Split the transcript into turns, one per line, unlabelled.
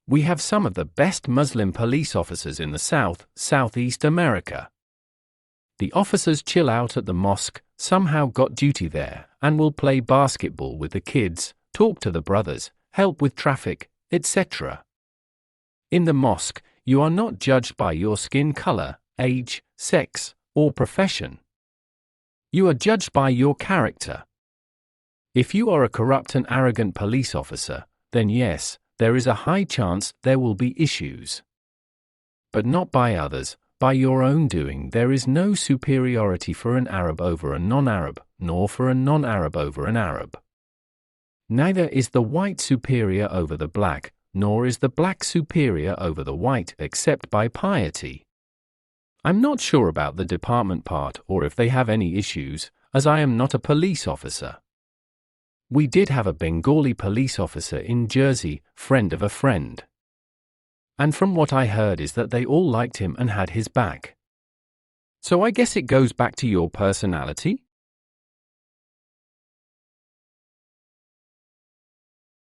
We have some of the best Muslim police officers in the Southeast America. The officers chill out at the mosque, somehow got duty there, and will play basketball with the kids, talk to the brothers, help with traffic, etc. In the mosque, you are not judged by your skin color, age, sex, or profession. You are judged by your character. If you are a corrupt and arrogant police officer, then yes, there is a high chance there will be issues. But not by others, by your own doing. There is no superiority for an Arab over a non-Arab, nor for a non-Arab over an Arab. Neither is the white superior over the black, nor is the black superior over the white, except by piety. I'm not sure about the department part or if they have any issues, as I am not a police officer. We did have a Bengali police officer in Jersey, friend of a friend. And from what I heard is that they all liked him and had his back. So I guess it goes back to your personality?